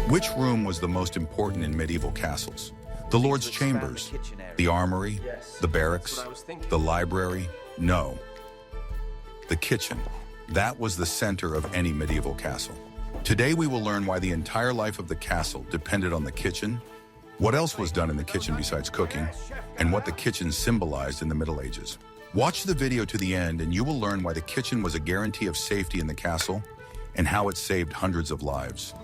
Which room was the most important in medieval castles? The Lord's chambers, the armory, the barracks, the library? No. The kitchen. That was the center of any medieval castle. Today we will learn why the entire life of the castle depended on the kitchen, what else was done in the kitchen besides cooking, and what the kitchen symbolized in the Middle Ages. Watch the video to the end and you will learn why the kitchen was a guarantee of safety in the castle and how it saved hundreds of lives.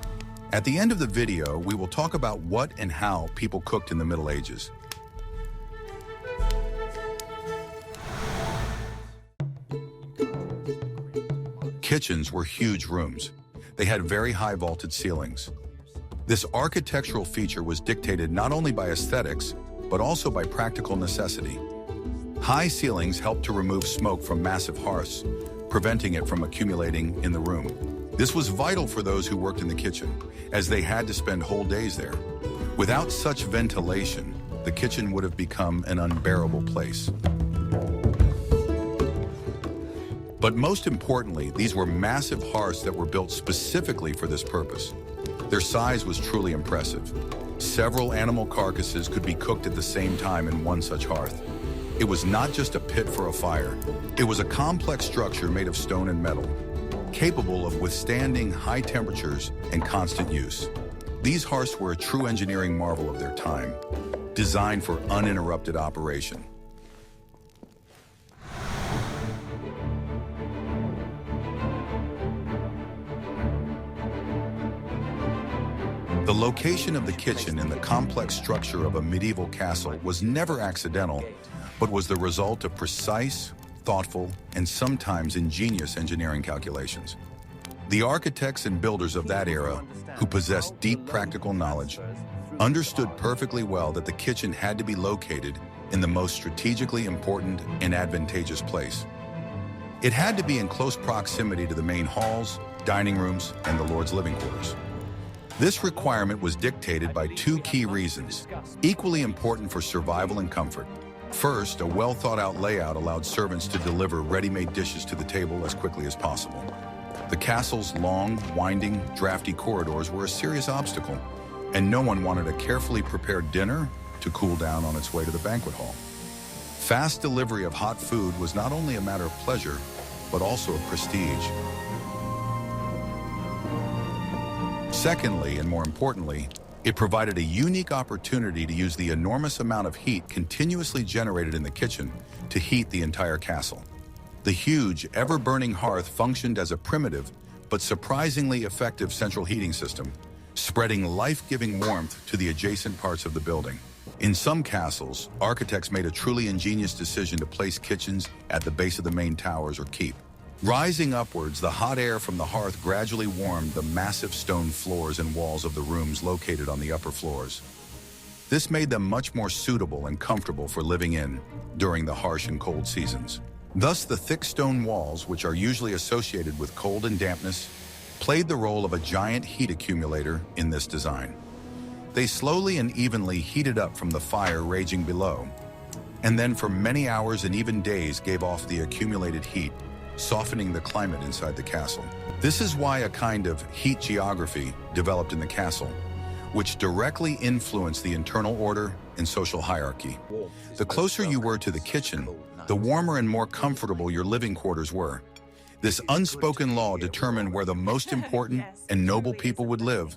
At the end of the video, we will talk about what and how people cooked in the Middle Ages. Kitchens were huge rooms. They had very high vaulted ceilings. This architectural feature was dictated not only by aesthetics, but also by practical necessity. High ceilings helped to remove smoke from massive hearths, preventing it from accumulating in the room. This was vital for those who worked in the kitchen, as they had to spend whole days there. Without such ventilation, the kitchen would have become an unbearable place. But most importantly, these were massive hearths that were built specifically for this purpose. Their size was truly impressive. Several animal carcasses could be cooked at the same time in one such hearth. It was not just a pit for a fire. It was a complex structure made of stone and metal, capable of withstanding high temperatures and constant use. These hearths were a true engineering marvel of their time, designed for uninterrupted operation. The location of the kitchen in the complex structure of a medieval castle was never accidental, but was the result of precise, thoughtful, and sometimes ingenious engineering calculations. The architects and builders of that era, who possessed deep practical knowledge, understood perfectly well that the kitchen had to be located in the most strategically important and advantageous place. It had to be in close proximity to the main halls, dining rooms, and the Lord's living quarters. This requirement was dictated by two key reasons, equally important for survival and comfort. First, a well-thought-out layout allowed servants to deliver ready-made dishes to the table as quickly as possible. The castle's long, winding, drafty corridors were a serious obstacle, and no one wanted a carefully prepared dinner to cool down on its way to the banquet hall. Fast delivery of hot food was not only a matter of pleasure, but also of prestige. Secondly, and more importantly, it provided a unique opportunity to use the enormous amount of heat continuously generated in the kitchen to heat the entire castle. The huge, ever-burning hearth functioned as a primitive but surprisingly effective central heating system, spreading life-giving warmth to the adjacent parts of the building. In some castles, architects made a truly ingenious decision to place kitchens at the base of the main towers or keep. Rising upwards, the hot air from the hearth gradually warmed the massive stone floors and walls of the rooms located on the upper floors. This made them much more suitable and comfortable for living in during the harsh and cold seasons. Thus, the thick stone walls, which are usually associated with cold and dampness, played the role of a giant heat accumulator in this design. They slowly and evenly heated up from the fire raging below, and then for many hours and even days gave off the accumulated heat, softening the climate inside the castle. This is why a kind of heat geography developed in the castle, which directly influenced the internal order and social hierarchy. The closer you were to the kitchen, the warmer and more comfortable your living quarters were. This unspoken law determined where the most important and noble people would live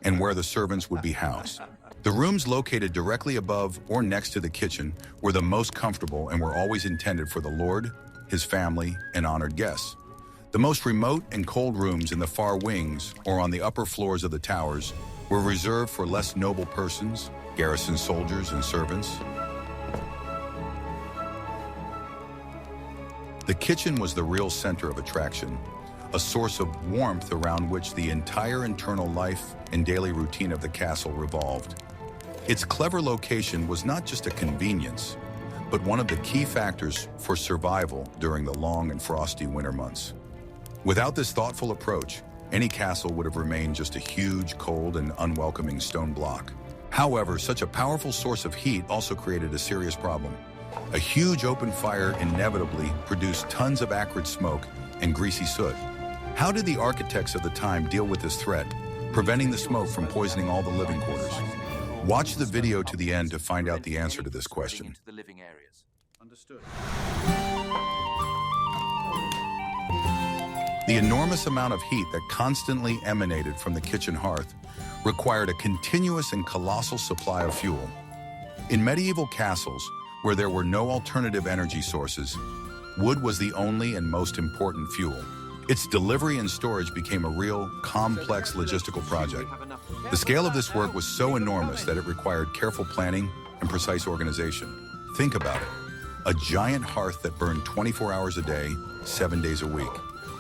and where the servants would be housed. The rooms located directly above or next to the kitchen were the most comfortable and were always intended for the Lord, his family, and honored guests. The most remote and cold rooms in the far wings or on the upper floors of the towers were reserved for less noble persons, garrison soldiers, and servants. The kitchen was the real center of attraction, a source of warmth around which the entire internal life and daily routine of the castle revolved. Its clever location was not just a convenience, but one of the key factors for survival during the long and frosty winter months. Without this thoughtful approach, any castle would have remained just a huge, cold, and unwelcoming stone block. However, such a powerful source of heat also created a serious problem. A huge open fire inevitably produced tons of acrid smoke and greasy soot. How did the architects of the time deal with this threat? preventing the smoke from poisoning all the living quarters. Watch the video to the end to find out the answer to this question. Understood. The enormous amount of heat that constantly emanated from the kitchen hearth required a continuous and colossal supply of fuel. In medieval castles, where there were no alternative energy sources, wood was the only and most important fuel. Its delivery and storage became a real, complex logistical project. The scale of this work was so enormous that it required careful planning and precise organization. Think about it. A giant hearth that burned 24 hours a day, 7 days a week.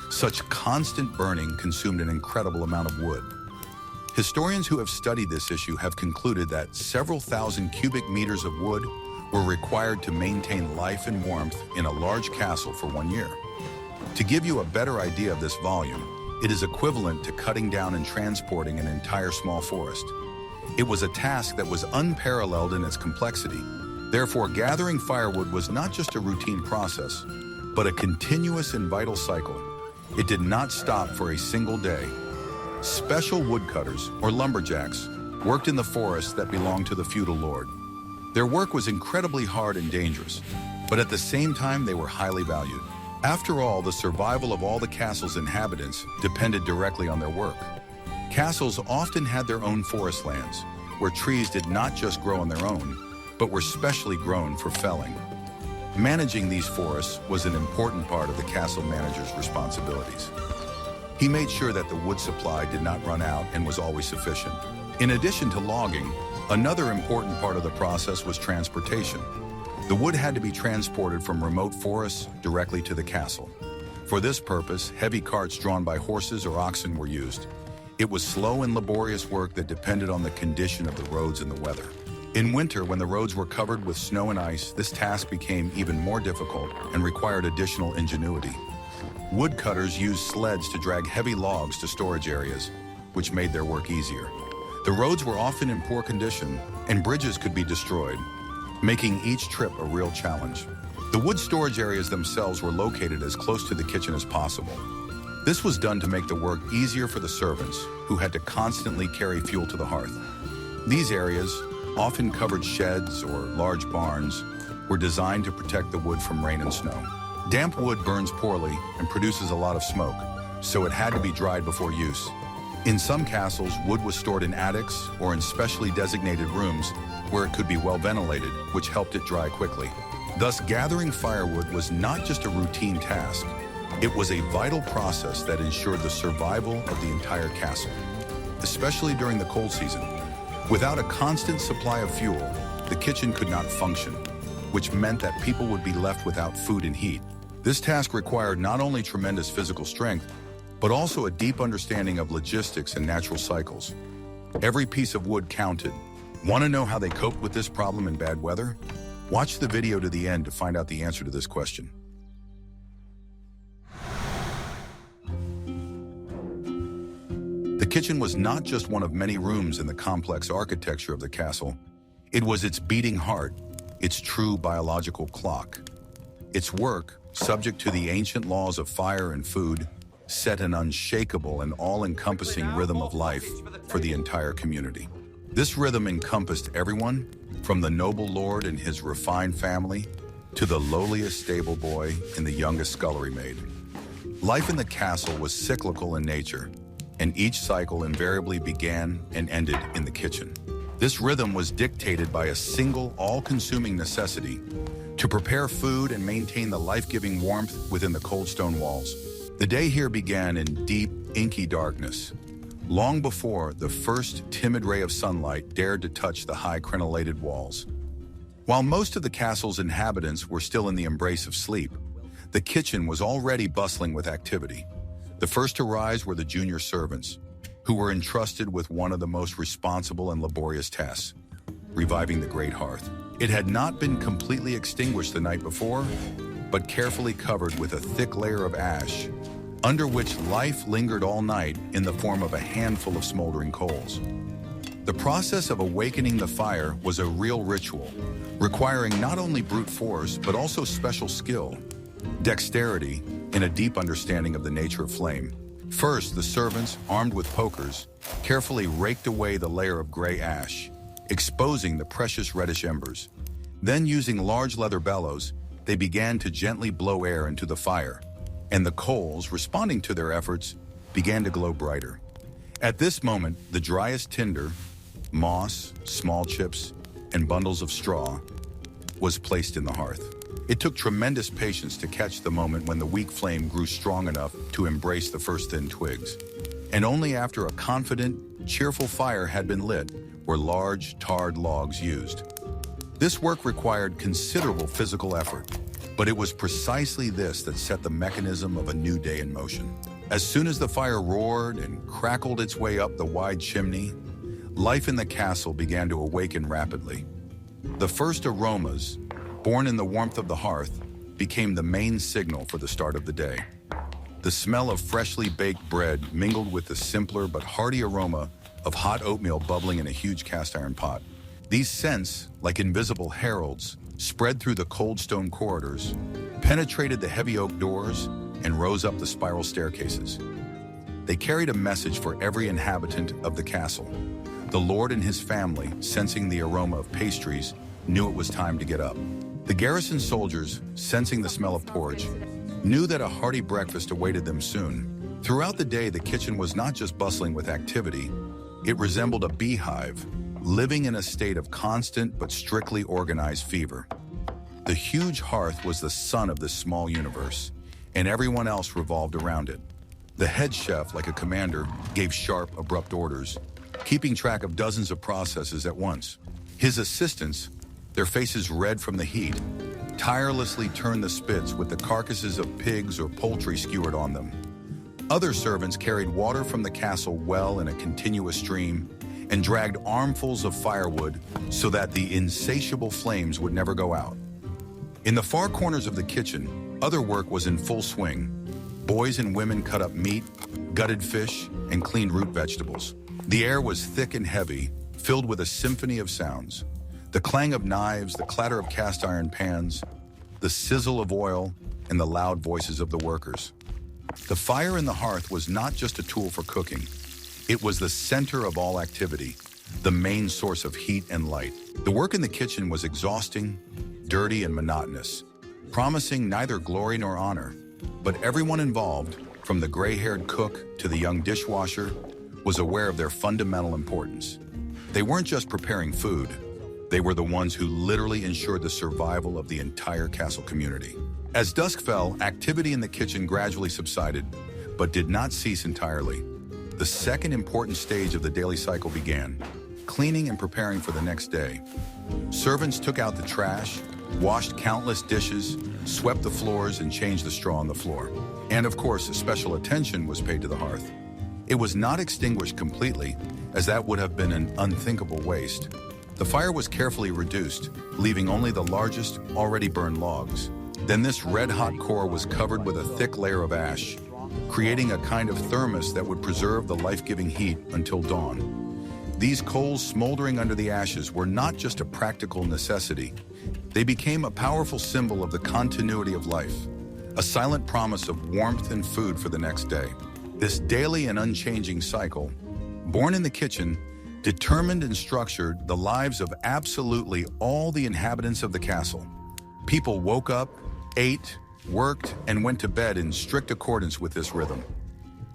Such constant burning consumed an incredible amount of wood. Historians who have studied this issue have concluded that several thousand cubic meters of wood were required to maintain life and warmth in a large castle for 1 year. To give you a better idea of this volume, it is equivalent to cutting down and transporting an entire small forest. It was a task that was unparalleled in its complexity. Therefore, gathering firewood was not just a routine process, but a continuous and vital cycle. It did not stop for a single day. Special woodcutters, or lumberjacks, worked in the forests that belonged to the feudal lord. Their work was incredibly hard and dangerous, but at the same time they were highly valued. After all, the survival of all the castle's inhabitants depended directly on their work. Castles often had their own forest lands, where trees did not just grow on their own, but were specially grown for felling. Managing these forests was an important part of the castle manager's responsibilities. He made sure that the wood supply did not run out and was always sufficient. In addition to logging, another important part of the process was transportation. The wood had to be transported from remote forests directly to the castle. For this purpose, heavy carts drawn by horses or oxen were used. It was slow and laborious work that depended on the condition of the roads and the weather. In winter, when the roads were covered with snow and ice, this task became even more difficult and required additional ingenuity. Woodcutters used sleds to drag heavy logs to storage areas, which made their work easier. The roads were often in poor condition, and bridges could be destroyed, making each trip a real challenge. The wood storage areas themselves were located as close to the kitchen as possible. This was done to make the work easier for the servants, who had to constantly carry fuel to the hearth. These areas, often covered sheds or large barns, were designed to protect the wood from rain and snow. Damp wood burns poorly and produces a lot of smoke, so it had to be dried before use. In some castles, wood was stored in attics or in specially designated rooms where it could be well ventilated, which helped it dry quickly. Thus, gathering firewood was not just a routine task. It was a vital process that ensured the survival of the entire castle, especially during the cold season. Without a constant supply of fuel, the kitchen could not function, which meant that people would be left without food and heat. This task required not only tremendous physical strength, but also a deep understanding of logistics and natural cycles. Every piece of wood counted. Want to know how they coped with this problem in bad weather? Watch the video to the end to find out the answer to this question. The kitchen was not just one of many rooms in the complex architecture of the castle. It was its beating heart, its true biological clock. Its work, subject to the ancient laws of fire and food, set an unshakable and all-encompassing rhythm of life for the entire community. This rhythm encompassed everyone, from the noble lord and his refined family to the lowliest stable boy and the youngest scullery maid. Life in the castle was cyclical in nature, and each cycle invariably began and ended in the kitchen. This rhythm was dictated by a single, all-consuming necessity: to prepare food and maintain the life-giving warmth within the cold stone walls. The day here began in deep, inky darkness, long before the first timid ray of sunlight dared to touch the high crenellated walls. While most of the castle's inhabitants were still in the embrace of sleep, the kitchen was already bustling with activity. The first to rise were the junior servants, who were entrusted with one of the most responsible and laborious tasks: reviving the great hearth. It had not been completely extinguished the night before, but carefully covered with a thick layer of ash, under which life lingered all night in the form of a handful of smoldering coals. The process of awakening the fire was a real ritual, requiring not only brute force, but also special skill, dexterity, and a deep understanding of the nature of flame. First, the servants, armed with pokers, carefully raked away the layer of gray ash, exposing the precious reddish embers. Then, using large leather bellows, they began to gently blow air into the fire, and the coals, responding to their efforts, began to glow brighter. At this moment, the driest tinder, moss, small chips, and bundles of straw was placed in the hearth. It took tremendous patience to catch the moment when the weak flame grew strong enough to embrace the first thin twigs. And only after a confident, cheerful fire had been lit were large, tarred logs used. This work required considerable physical effort, but it was precisely this that set the mechanism of a new day in motion. As soon as the fire roared and crackled its way up the wide chimney, life in the castle began to awaken rapidly. The first aromas, born in the warmth of the hearth, became the main signal for the start of the day. The smell of freshly baked bread mingled with the simpler but hearty aroma of hot oatmeal bubbling in a huge cast iron pot. These scents, like invisible heralds, spread through the cold stone corridors, penetrated the heavy oak doors, and rose up the spiral staircases. They carried a message for every inhabitant of the castle. The lord and his family, sensing the aroma of pastries, knew it was time to get up. The garrison soldiers, sensing the smell of porridge, knew that a hearty breakfast awaited them soon. Throughout the day, the kitchen was not just bustling with activity, it resembled a beehive, living in a state of constant but strictly organized fever. The huge hearth was the sun of this small universe, and everyone else revolved around it. The head chef, like a commander, gave sharp, abrupt orders, keeping track of dozens of processes at once. His assistants, their faces red from the heat, tirelessly turned the spits with the carcasses of pigs or poultry skewered on them. Other servants carried water from the castle well in a continuous stream and dragged armfuls of firewood so that the insatiable flames would never go out. In the far corners of the kitchen, other work was in full swing. Boys and women cut up meat, gutted fish, and cleaned root vegetables. The air was thick and heavy, filled with a symphony of sounds. The clang of knives, the clatter of cast iron pans, the sizzle of oil, and the loud voices of the workers. The fire in the hearth was not just a tool for cooking. It was the center of all activity, the main source of heat and light. The work in the kitchen was exhausting, dirty, and monotonous, promising neither glory nor honor. But everyone involved, from the gray-haired cook to the young dishwasher, was aware of their fundamental importance. They weren't just preparing food. They were the ones who literally ensured the survival of the entire castle community. As dusk fell, activity in the kitchen gradually subsided, but did not cease entirely. The second important stage of the daily cycle began, cleaning and preparing for the next day. Servants took out the trash, washed countless dishes, swept the floors, and changed the straw on the floor. And of course, special attention was paid to the hearth. It was not extinguished completely, as that would have been an unthinkable waste. The fire was carefully reduced, leaving only the largest, already burned logs. Then this red-hot core was covered with a thick layer of ash, creating a kind of thermos that would preserve the life-giving heat until dawn. These coals smoldering under the ashes were not just a practical necessity. They became a powerful symbol of the continuity of life, a silent promise of warmth and food for the next day. This daily and unchanging cycle, born in the kitchen, determined and structured the lives of absolutely all the inhabitants of the castle. People woke up, ate, worked, and went to bed in strict accordance with this rhythm.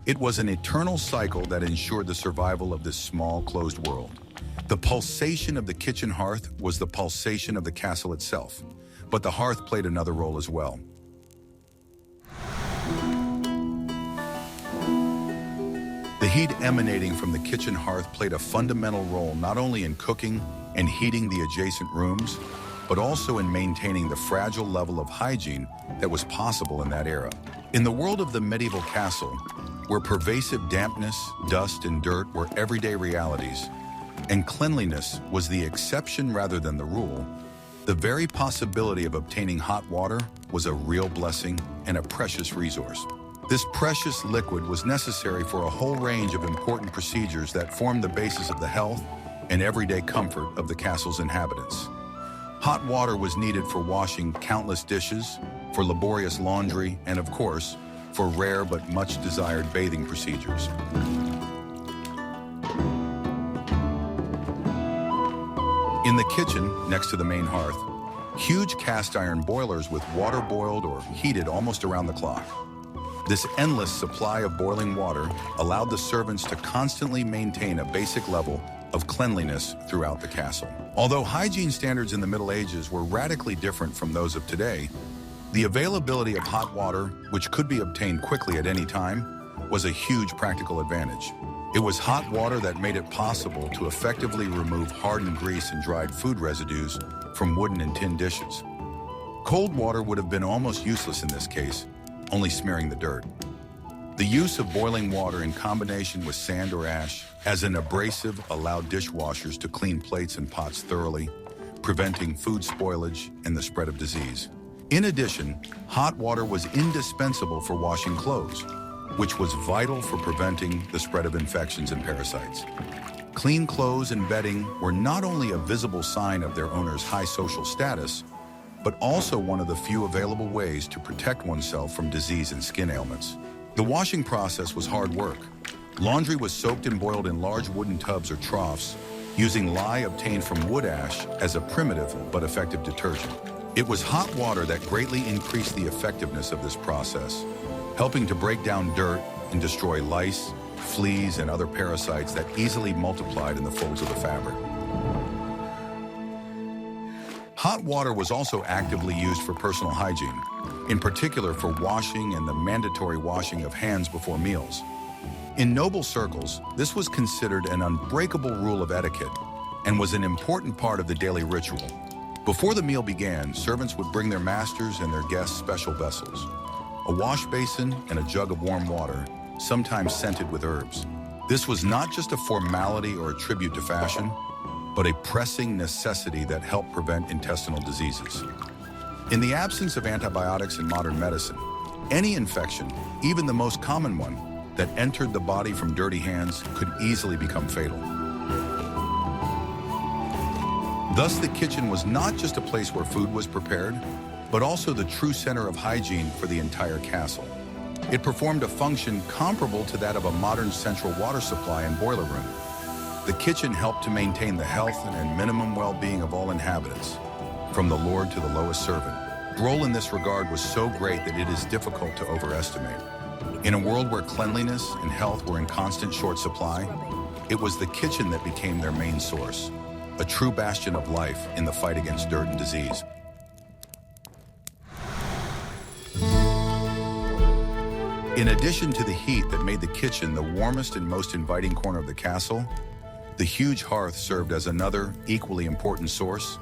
It was an eternal cycle that ensured the survival of this small, closed world. The pulsation of the kitchen hearth was the pulsation of the castle itself, but the hearth played another role as well. The heat emanating from the kitchen hearth played a fundamental role not only in cooking and heating the adjacent rooms, but also in maintaining the fragile level of hygiene that was possible in that era. In the world of the medieval castle, where pervasive dampness, dust, and dirt were everyday realities, and cleanliness was the exception rather than the rule, the very possibility of obtaining hot water was a real blessing and a precious resource. This precious liquid was necessary for a whole range of important procedures that formed the basis of the health and everyday comfort of the castle's inhabitants. Hot water was needed for washing countless dishes, for laborious laundry, and of course, for rare but much desired bathing procedures. In the kitchen, next to the main hearth, huge cast iron boilers with water boiled or heated almost around the clock. This endless supply of boiling water allowed the servants to constantly maintain a basic level of cleanliness throughout the castle. Although hygiene standards in the Middle Ages were radically different from those of today, the availability of hot water, which could be obtained quickly at any time, was a huge practical advantage. It was hot water that made it possible to effectively remove hardened grease and dried food residues from wooden and tin dishes. Cold water would have been almost useless in this case, only smearing the dirt. The use of boiling water in combination with sand or ash as an abrasive allowed dishwashers to clean plates and pots thoroughly, preventing food spoilage and the spread of disease. In addition, hot water was indispensable for washing clothes, which was vital for preventing the spread of infections and parasites. Clean clothes and bedding were not only a visible sign of their owner's high social status, but also one of the few available ways to protect oneself from disease and skin ailments. The washing process was hard work. Laundry was soaked and boiled in large wooden tubs or troughs, using lye obtained from wood ash as a primitive but effective detergent. It was hot water that greatly increased the effectiveness of this process, helping to break down dirt and destroy lice, fleas, and other parasites that easily multiplied in the folds of the fabric. Hot water was also actively used for personal hygiene, in particular for washing and the mandatory washing of hands before meals. In noble circles, this was considered an unbreakable rule of etiquette and was an important part of the daily ritual. Before the meal began, servants would bring their masters and their guests special vessels, a wash basin and a jug of warm water, sometimes scented with herbs. This was not just a formality or a tribute to fashion, but a pressing necessity that helped prevent intestinal diseases. In the absence of antibiotics in modern medicine, any infection, even the most common one, that entered the body from dirty hands could easily become fatal. Thus, the kitchen was not just a place where food was prepared, but also the true center of hygiene for the entire castle. It performed a function comparable to that of a modern central water supply and boiler room. The kitchen helped to maintain the health and minimum well-being of all inhabitants, from the lord to the lowest servant. The role in this regard was so great that it is difficult to overestimate. In a world where cleanliness and health were in constant short supply, it was the kitchen that became their main source, a true bastion of life in the fight against dirt and disease. In addition to the heat that made the kitchen the warmest and most inviting corner of the castle, the huge hearth served as another equally important source,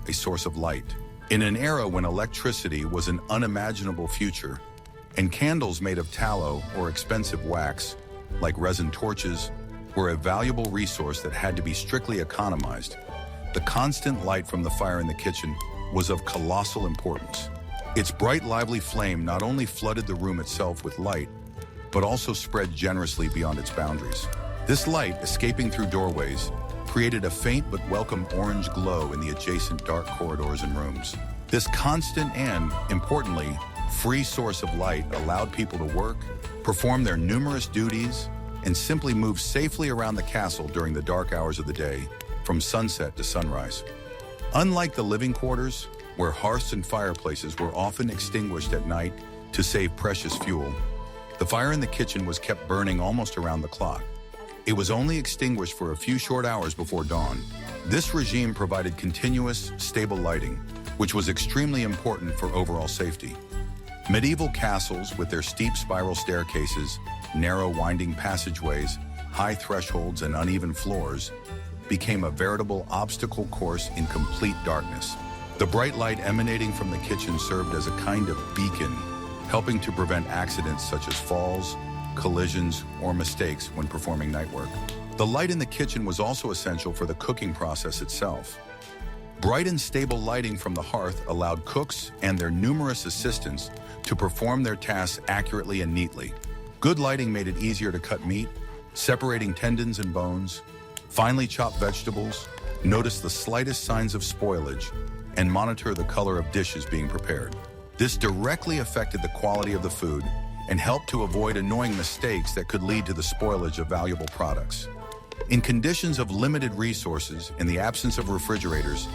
a source of light. In an era when electricity was an unimaginable future, and candles made of tallow or expensive wax, like resin torches, were a valuable resource that had to be strictly economized, the constant light from the fire in the kitchen was of colossal importance. Its bright, lively flame not only flooded the room itself with light, but also spread generously beyond its boundaries. This light, escaping through doorways, created a faint but welcome orange glow in the adjacent dark corridors and rooms. This constant and, importantly, free source of light allowed people to work, perform their numerous duties, and simply move safely around the castle during the dark hours of the day, from sunset to sunrise. Unlike the living quarters, where hearths and fireplaces were often extinguished at night to save precious fuel, the fire in the kitchen was kept burning almost around the clock. It was only extinguished for a few short hours before dawn. This regime provided continuous, stable lighting, which was extremely important for overall safety. Medieval castles, with their steep spiral staircases, narrow winding passageways, high thresholds, and uneven floors, became a veritable obstacle course in complete darkness. The bright light emanating from the kitchen served as a kind of beacon, helping to prevent accidents such as falls, collisions, or mistakes when performing night work. The light in the kitchen was also essential for the cooking process itself. Bright and stable lighting from the hearth allowed cooks and their numerous assistants to perform their tasks accurately and neatly. Good lighting made it easier to cut meat, separating tendons and bones, finely chop vegetables, notice the slightest signs of spoilage, and monitor the color of dishes being prepared. This directly affected the quality of the food and helped to avoid annoying mistakes that could lead to the spoilage of valuable products. In conditions of limited resources, in the absence of refrigerators,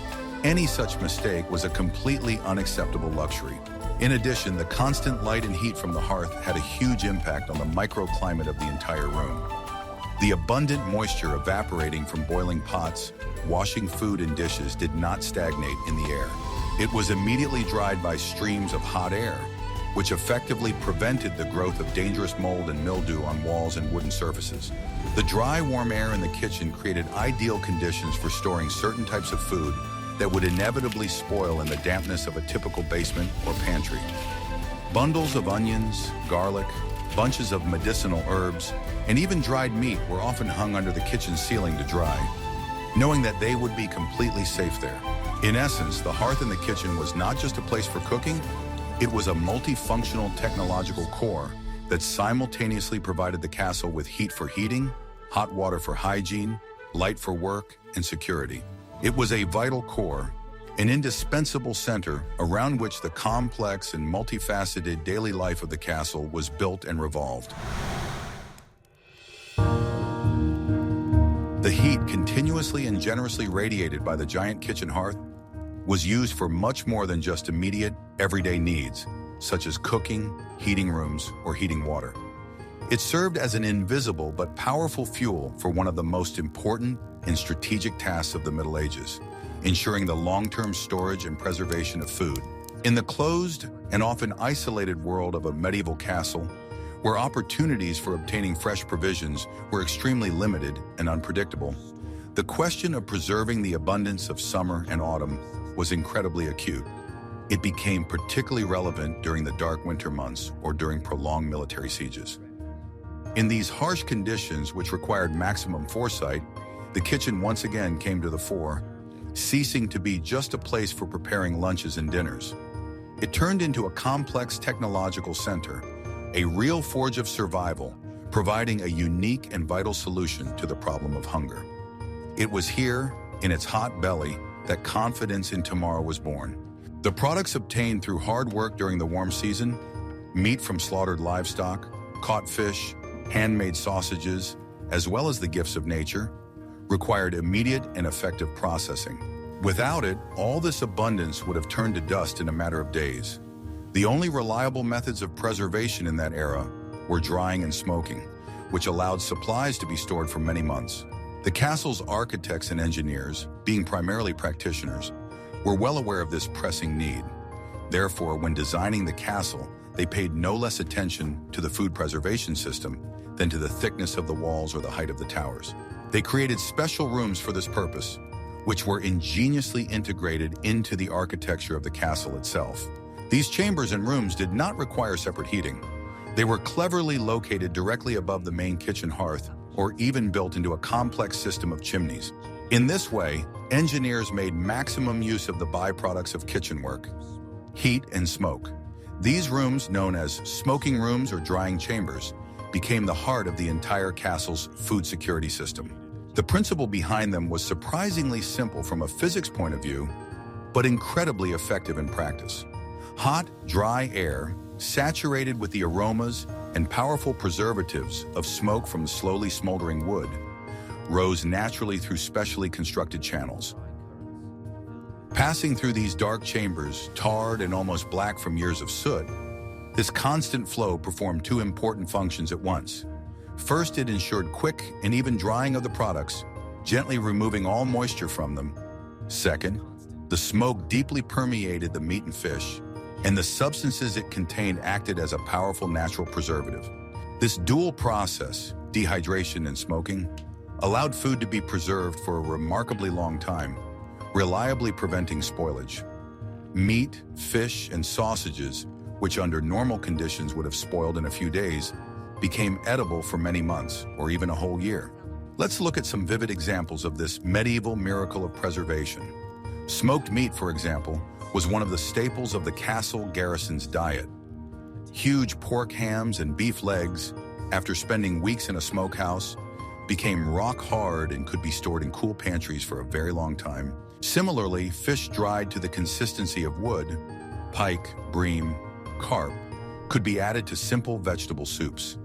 any such mistake was a completely unacceptable luxury. In addition, the constant light and heat from the hearth had a huge impact on the microclimate of the entire room. The abundant moisture evaporating from boiling pots, washing food and dishes did not stagnate in the air. It was immediately dried by streams of hot air, which effectively prevented the growth of dangerous mold and mildew on walls and wooden surfaces. The dry, warm air in the kitchen created ideal conditions for storing certain types of food that would inevitably spoil in the dampness of a typical basement or pantry. Bundles of onions, garlic, bunches of medicinal herbs, and even dried meat were often hung under the kitchen ceiling to dry, knowing that they would be completely safe there. In essence, the hearth in the kitchen was not just a place for cooking, it was a multifunctional technological core that simultaneously provided the castle with heat for heating, hot water for hygiene, light for work, and security. It was a vital core, an indispensable center around which the complex and multifaceted daily life of the castle was built and revolved. The heat continuously and generously radiated by the giant kitchen hearth was used for much more than just immediate, everyday needs, such as cooking, heating rooms, or heating water. It served as an invisible but powerful fuel for one of the most important and strategic tasks of the Middle Ages, ensuring the long-term storage and preservation of food. In the closed and often isolated world of a medieval castle, where opportunities for obtaining fresh provisions were extremely limited and unpredictable, the question of preserving the abundance of summer and autumn was incredibly acute. It became particularly relevant during the dark winter months or during prolonged military sieges. In these harsh conditions, which required maximum foresight, the kitchen once again came to the fore, ceasing to be just a place for preparing lunches and dinners. It turned into a complex technological center, a real forge of survival, providing a unique and vital solution to the problem of hunger. It was here, in its hot belly, that confidence in tomorrow was born. The products obtained through hard work during the warm season, meat from slaughtered livestock, caught fish, handmade sausages, as well as the gifts of nature, required immediate and effective processing. Without it, all this abundance would have turned to dust in a matter of days. The only reliable methods of preservation in that era were drying and smoking, which allowed supplies to be stored for many months. The castle's architects and engineers, being primarily practitioners, were well aware of this pressing need. Therefore, when designing the castle, they paid no less attention to the food preservation system than to the thickness of the walls or the height of the towers. They created special rooms for this purpose, which were ingeniously integrated into the architecture of the castle itself. These chambers and rooms did not require separate heating. They were cleverly located directly above the main kitchen hearth, or even built into a complex system of chimneys. In this way, engineers made maximum use of the byproducts of kitchen work: heat and smoke. These rooms, known as smoking rooms or drying chambers, became the heart of the entire castle's food security system. The principle behind them was surprisingly simple from a physics point of view, but incredibly effective in practice. Hot, dry air, saturated with the aromas and powerful preservatives of smoke from the slowly smoldering wood, rose naturally through specially constructed channels. Passing through these dark chambers, tarred and almost black from years of soot, this constant flow performed two important functions at once. First, it ensured quick and even drying of the products, gently removing all moisture from them. Second, the smoke deeply permeated the meat and fish, and the substances it contained acted as a powerful natural preservative. This dual process, dehydration and smoking, allowed food to be preserved for a remarkably long time, reliably preventing spoilage. Meat, fish, and sausages, which under normal conditions would have spoiled in a few days, became edible for many months or even a whole year. Let's look at some vivid examples of this medieval miracle of preservation. Smoked meat, for example, was one of the staples of the castle garrison's diet. Huge pork hams and beef legs, after spending weeks in a smokehouse, became rock hard and could be stored in cool pantries for a very long time. Similarly, fish dried to the consistency of wood, pike, bream, carp, could be added to simple vegetable soups.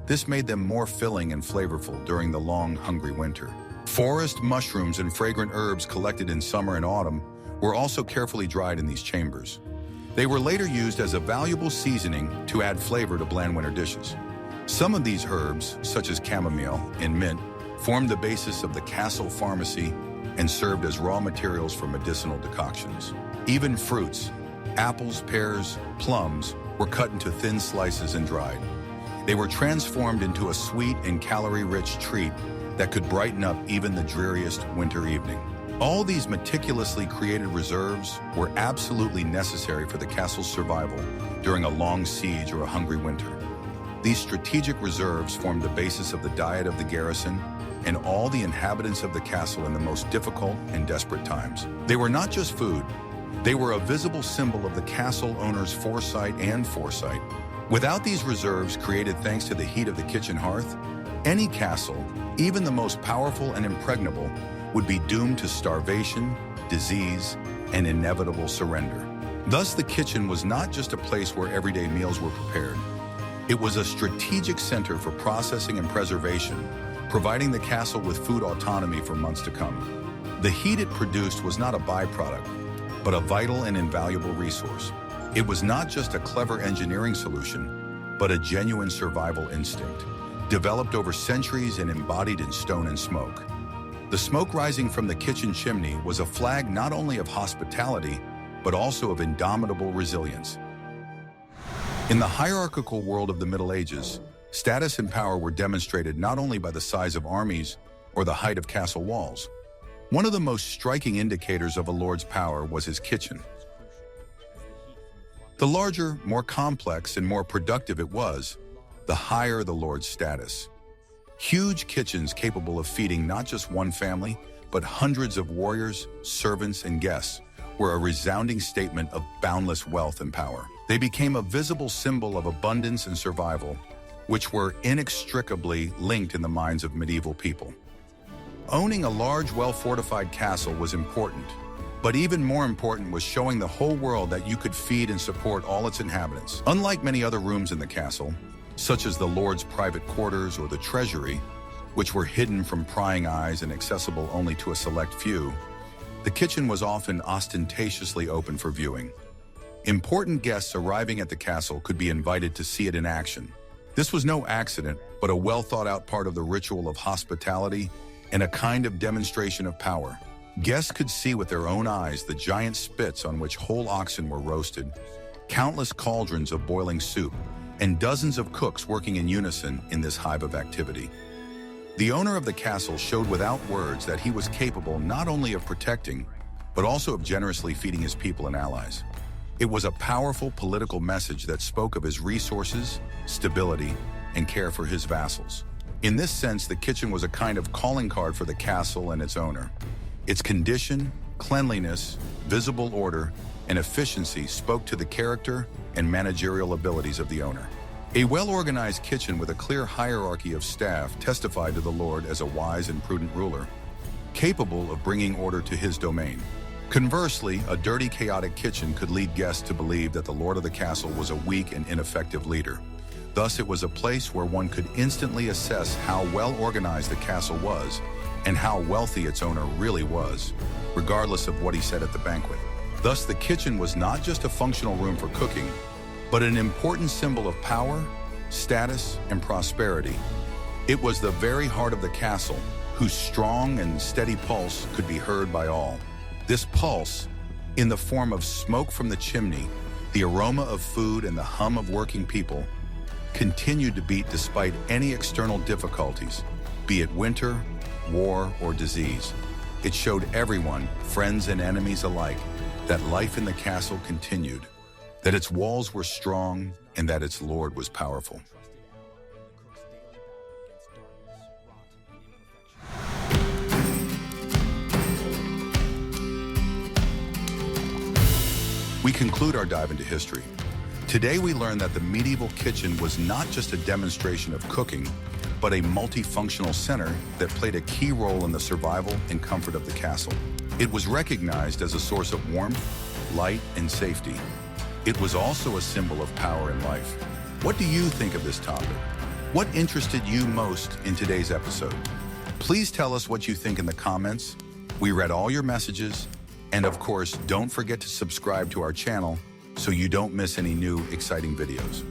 This made them more filling and flavorful during the long, hungry winter. Forest mushrooms and fragrant herbs collected in summer and autumn were also carefully dried in these chambers. They were later used as a valuable seasoning to add flavor to bland winter dishes. Some of these herbs, such as chamomile and mint, formed the basis of the castle pharmacy and served as raw materials for medicinal decoctions. Even fruits, apples, pears, plums, were cut into thin slices and dried. They were transformed into a sweet and calorie-rich treat that could brighten up even the dreariest winter evening. All these meticulously created reserves were absolutely necessary for the castle's survival during a long siege or a hungry winter. These strategic reserves formed the basis of the diet of the garrison and all the inhabitants of the castle in the most difficult and desperate times. They were not just food, they were a visible symbol of the castle owner's foresight and foresight. Without these reserves created thanks to the heat of the kitchen hearth, any castle, even the most powerful and impregnable, would be doomed to starvation, disease, and inevitable surrender. Thus, the kitchen was not just a place where everyday meals were prepared. It was a strategic center for processing and preservation, providing the castle with food autonomy for months to come. The heat it produced was not a byproduct, but a vital and invaluable resource. It was not just a clever engineering solution, but a genuine survival instinct, developed over centuries and embodied in stone and smoke. The smoke rising from the kitchen chimney was a flag not only of hospitality, but also of indomitable resilience. In the hierarchical world of the Middle Ages, status and power were demonstrated not only by the size of armies or the height of castle walls. One of the most striking indicators of a lord's power was his kitchen. The larger, more complex, and more productive it was, the higher the lord's status. Huge kitchens capable of feeding not just one family, but hundreds of warriors, servants, and guests were a resounding statement of boundless wealth and power. They became a visible symbol of abundance and survival, which were inextricably linked in the minds of medieval people. Owning a large, well-fortified castle was important, but even more important was showing the whole world that you could feed and support all its inhabitants. Unlike many other rooms in the castle, such as the lord's private quarters or the treasury, which were hidden from prying eyes and accessible only to a select few, the kitchen was often ostentatiously open for viewing. Important guests arriving at the castle could be invited to see it in action. This was no accident, but a well-thought-out part of the ritual of hospitality and a kind of demonstration of power. Guests could see with their own eyes the giant spits on which whole oxen were roasted, countless cauldrons of boiling soup, and dozens of cooks working in unison in this hive of activity. The owner of the castle showed without words that he was capable not only of protecting, but also of generously feeding his people and allies. It was a powerful political message that spoke of his resources, stability, and care for his vassals. In this sense, the kitchen was a kind of calling card for the castle and its owner. Its condition, cleanliness, visible order, and efficiency spoke to the character and managerial abilities of the owner. A well-organized kitchen with a clear hierarchy of staff testified to the lord as a wise and prudent ruler, capable of bringing order to his domain. Conversely, a dirty, chaotic kitchen could lead guests to believe that the lord of the castle was a weak and ineffective leader. Thus, it was a place where one could instantly assess how well organized the castle was and how wealthy its owner really was, regardless of what he said at the banquet. Thus, the kitchen was not just a functional room for cooking, but an important symbol of power, status, and prosperity. It was the very heart of the castle, whose strong and steady pulse could be heard by all. This pulse, in the form of smoke from the chimney, the aroma of food, and the hum of working people, continued to beat despite any external difficulties, be it winter, war, or disease. It showed everyone, friends and enemies alike, that life in the castle continued, that its walls were strong, and that its lord was powerful. We conclude our dive into history. Today we learn that the medieval kitchen was not just a demonstration of cooking, but a multifunctional center that played a key role in the survival and comfort of the castle. It was recognized as a source of warmth, light, and safety. It was also a symbol of power and life, What do you think of this topic? What interested you most in today's episode? Please tell us what you think in the comments. We read all your messages. And of course, don't forget to subscribe to our channel so you don't miss any new exciting videos.